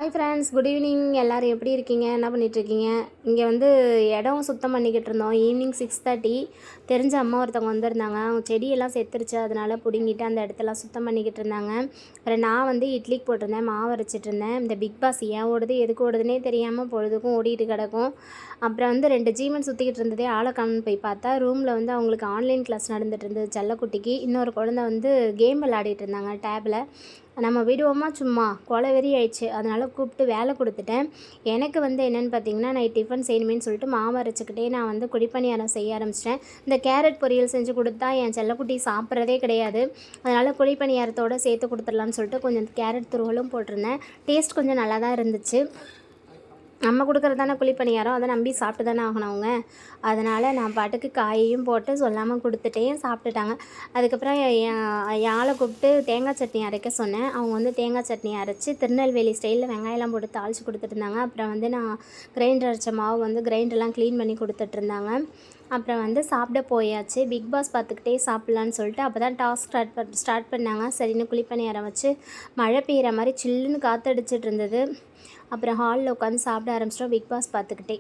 Hi friends, good evening. எல்லோரும் எப்படி இருக்கீங்க? என்ன பண்ணிகிட்ருக்கீங்க? இங்கே வந்து இடம் சுத்தம் பண்ணிக்கிட்டு இருந்தோம். ஈவினிங் 6:30 தெரிஞ்ச அம்மா ஒருத்தவங்க வந்திருந்தாங்க. அவங்க செடியெல்லாம் செத்துருச்சு, அதனால் பிடுங்கிட்டு அந்த இடத்தெல்லாம் சுத்தம் பண்ணிக்கிட்டு இருந்தாங்க. அப்புறம் நான் வந்து இட்லிக்கு போட்டிருந்தேன், மாவு அரைச்சிட்டு இருந்தேன். இந்த பிக் பாஸ் ஏன் ஓடுது எதுக்கு ஓடுதுன்னே தெரியாமல் பொழுதுக்கும் ஓடிட்டு கிடக்கும். அப்புறம் வந்து 2 ஜீவன் சுற்றிக்கிட்டு இருந்ததே ஆளக்கானு போய் பார்த்தா ரூமில் வந்து அவங்களுக்கு ஆன்லைன் கிளாஸ் நடந்துகிட்டு இருந்தது செல்லக்குட்டிக்கு. இன்னொரு குழந்தை வந்து கேம் விளையாடிட்டு இருந்தாங்க டேபில். நம்ம விடுவோமா, சும்மா கொலவெறி ஆயிடுச்சு. அதனால் கூப்பிட்டு வேலை கொடுத்துட்டேன். எனக்கு வந்து என்னென்னு பார்த்தீங்கன்னா, நான் டிஃபன் செய்யணுமேனு சொல்லிட்டு மாவு அரைச்சிக்கிட்டே நான் வந்து குழிப்பணியாரம் செய்ய ஆரம்பிச்சிட்டேன். இந்த கேரட் பொரியல் செஞ்சு கொடுத்தா என் செல்லக்குட்டி சாப்பிட்றதே கிடையாது. அதனால் குழிப்பணியாரத்தோடு சேர்த்து கொடுத்துடலான்னு சொல்லிட்டு கொஞ்சம் கேரட் துருவலும் போட்டிருந்தேன். டேஸ்ட் கொஞ்சம் நல்லா தான் இருந்துச்சு. நம்ம கொடுக்குறது தானே குழிப்பணியாரம், அதை நம்பி சாப்பிட்டு தானே ஆகணும் அவங்க. அதனால் நான் பாட்டுக்கு காயையும் போட்டு சொல்லாமல் கொடுத்துட்டேன், சாப்பிட்டுட்டாங்க. அதுக்கப்புறம் என் ஆளை கூப்பிட்டு தேங்காய் சட்னி அரைக்க சொன்னேன். அவங்க வந்து தேங்காய் சட்னி அரைச்சி திருநெல்வேலி ஸ்டைலில் வெங்காயம்லாம் போட்டு தாளித்து கொடுத்துட்ருந்தாங்க. அப்புறம் வந்து நான் கிரைண்டர் அரைச்ச மாவு வந்து கிரைண்டர்லாம் க்ளீன் பண்ணி கொடுத்துட்ருந்தாங்க. அப்புறம் வந்து சாப்பிட போயாச்சு. பிக் பாஸ் பார்த்துக்கிட்டே சாப்பிட்லான்னு சொல்லிட்டு அப்போ தான் டாஸ்க் ஸ்டார்ட் பண்ணாங்க. சரின்னு குழிப்பணியாரம் வச்சு மழை பெய்கிற மாதிரி சில்லுன்னு காற்றடிச்சிட்டு இருந்தது. அப்புறம் ஹாலில் உட்காந்து சாப்பிட ஆரம்பிச்சிட்டோம் பிக் பாஸ் பார்த்துக்கிட்டே.